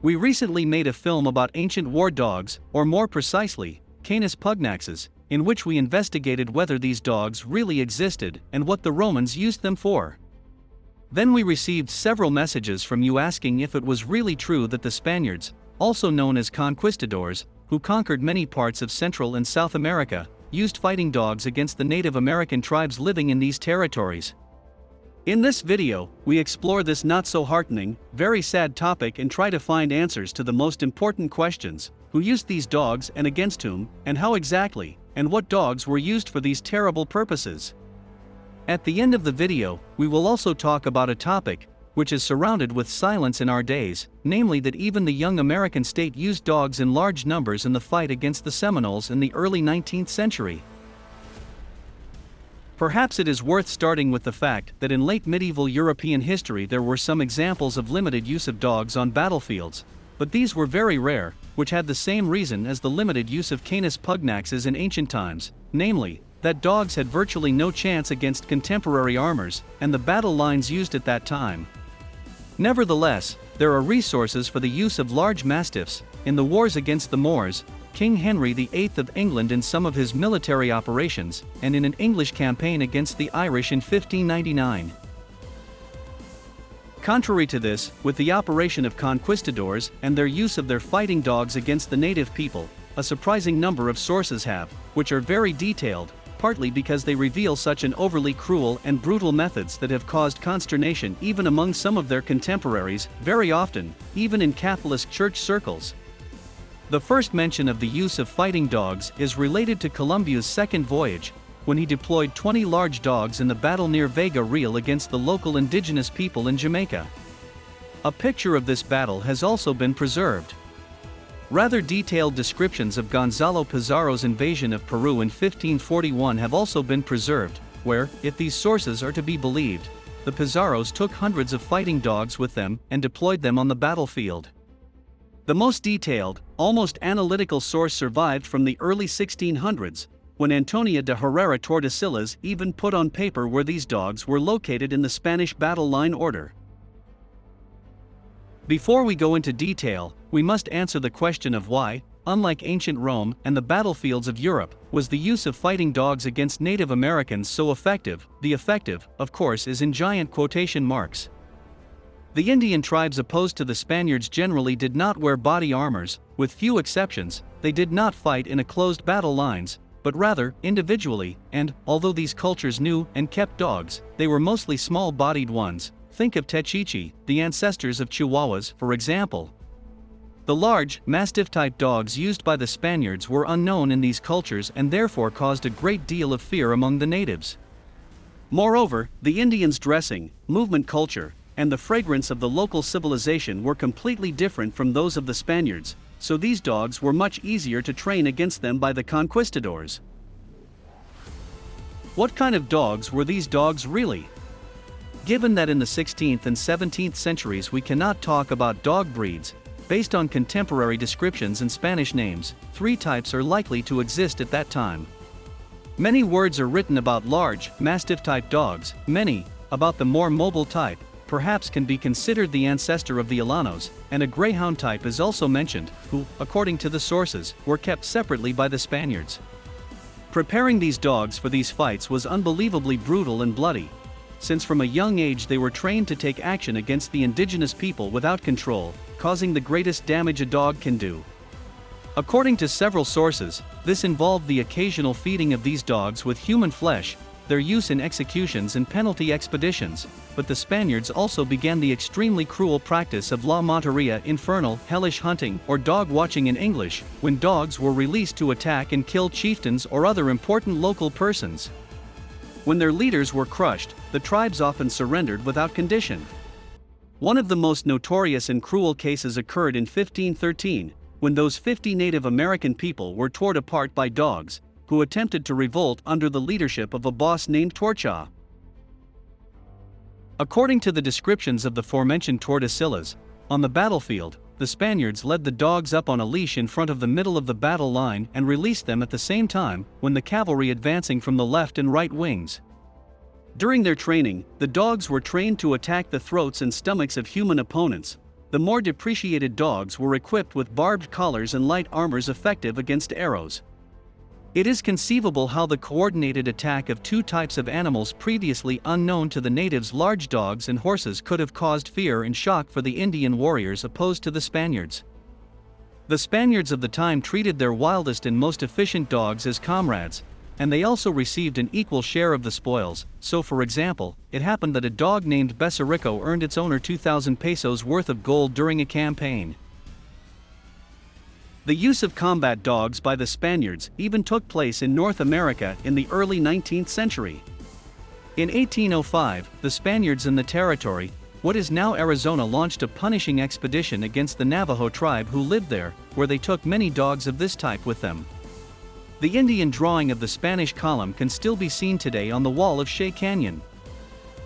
We recently made a film about ancient war dogs, or more precisely, Canis pugnaxes, in which we investigated whether these dogs really existed and what the Romans used them for. Then we received several messages from you asking if it was really true that the Spaniards, also known as conquistadors, who conquered many parts of Central and South America, used fighting dogs against the Native American tribes living in these territories. In this video, we explore this not-so-heartening, very sad topic and try to find answers to the most important questions: who used these dogs and against whom, and how exactly, and what dogs were used for these terrible purposes. At the end of the video, we will also talk about a topic which is surrounded with silence in our days, namely that even the young American state used dogs in large numbers in the fight against the Seminoles in the early 19th century. Perhaps it is worth starting with the fact that in late medieval European history there were some examples of limited use of dogs on battlefields, but these were very rare, which had the same reason as the limited use of Canis pugnaxes in ancient times, namely, that dogs had virtually no chance against contemporary armors and the battle lines used at that time. Nevertheless, there are resources for the use of large mastiffs. In the wars against the Moors, King Henry VIII of England in some of his military operations, and in an English campaign against the Irish in 1599. Contrary to this, with the operation of conquistadors and their use of their fighting dogs against the native people, a surprising number of sources have, which are very detailed, partly because they reveal such an overly cruel and brutal methods that have caused consternation even among some of their contemporaries, very often, even in Catholic church circles. The first mention of the use of fighting dogs is related to Columba's second voyage, when he deployed 20 large dogs in the battle near Vega Real against the local indigenous people in Jamaica. A picture of this battle has also been preserved. Rather detailed descriptions of Gonzalo Pizarro's invasion of Peru in 1541 have also been preserved, where, if these sources are to be believed, the Pizarros took hundreds of fighting dogs with them and deployed them on the battlefield. The most detailed, almost analytical source survived from the early 1600s, when Antonia de Herrera Tordesillas even put on paper where these dogs were located in the Spanish battle line order. Before we go into detail, we must answer the question of why, unlike ancient Rome and the battlefields of Europe, was the use of fighting dogs against Native Americans so effective. The effective, of course, is in giant quotation marks. The Indian tribes opposed to the Spaniards generally did not wear body armors, with few exceptions. They did not fight in a closed battle lines, but rather, individually, and, although these cultures knew and kept dogs, they were mostly small-bodied ones. Think of Techichi, the ancestors of Chihuahuas, for example. The large, mastiff-type dogs used by the Spaniards were unknown in these cultures and therefore caused a great deal of fear among the natives. Moreover, the Indians' dressing, movement culture, and the fragrance of the local civilization were completely different from those of the Spaniards, so these dogs were much easier to train against them by the conquistadors. What kind of dogs were these dogs really? Given that in the 16th and 17th centuries we cannot talk about dog breeds, based on contemporary descriptions and Spanish names, three types are likely to exist at that time. Many words are written about large, mastiff-type dogs, many, about the more mobile type, perhaps can be considered the ancestor of the Alanos, and a greyhound type is also mentioned, who, according to the sources, were kept separately by the Spaniards. Preparing these dogs for these fights was unbelievably brutal and bloody, since from a young age they were trained to take action against the indigenous people without control, causing the greatest damage a dog can do. According to several sources, this involved the occasional feeding of these dogs with human flesh, their use in executions and penalty expeditions, but the Spaniards also began the extremely cruel practice of la monteria, infernal, hellish hunting, or dog watching in English, when dogs were released to attack and kill chieftains or other important local persons. When their leaders were crushed, the tribes often surrendered without condition. One of the most notorious and cruel cases occurred in 1513, when those 50 Native American people were torn apart by dogs, who attempted to revolt under the leadership of a boss named Torcha. According to the descriptions of the aforementioned Tordesillas, on the battlefield, the Spaniards led the dogs up on a leash in front of the middle of the battle line and released them at the same time, when the cavalry advancing from the left and right wings. During their training, the dogs were trained to attack the throats and stomachs of human opponents, The more depreciated dogs were equipped with barbed collars and light armors effective against arrows. It is conceivable how the coordinated attack of two types of animals previously unknown to the natives, large dogs and horses, could have caused fear and shock for the Indian warriors opposed to the Spaniards. The Spaniards of the time treated their wildest and most efficient dogs as comrades, and they also received an equal share of the spoils. So, for example, it happened that a dog named Besarico earned its owner 2,000 pesos worth of gold during a campaign. The use of combat dogs by the Spaniards even took place in North America in the early 19th century. In 1805, the Spaniards in the territory, what is now Arizona, launched a punishing expedition against the Navajo tribe who lived there, where they took many dogs of this type with them. The Indian drawing of the Spanish column can still be seen today on the wall of Shea Canyon.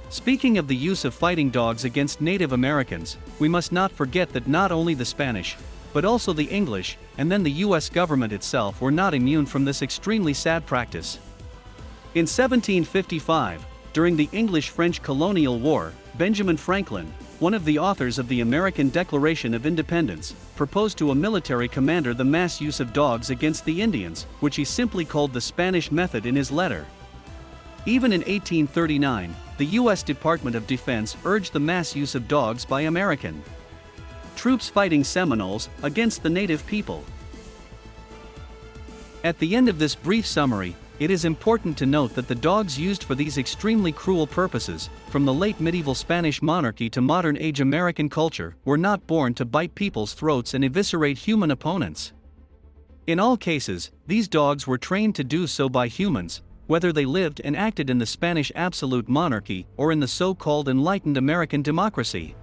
Speaking of the use of fighting dogs against Native Americans, we must not forget that not only the Spanish, but also the English, and then the US government itself, were not immune from this extremely sad practice. In 1755, during the English-French colonial war, Benjamin Franklin, one of the authors of the American Declaration of Independence, proposed to a military commander the mass use of dogs against the Indians, which he simply called the Spanish method in his letter. Even in 1839, the US Department of Defense urged the mass use of dogs by American troops fighting Seminoles against the native people. At the end of this brief summary, it is important to note that the dogs used for these extremely cruel purposes, from the late medieval Spanish monarchy to modern-age American culture, were not born to bite people's throats and eviscerate human opponents. In all cases, these dogs were trained to do so by humans, whether they lived and acted in the Spanish absolute monarchy or in the so-called enlightened American democracy.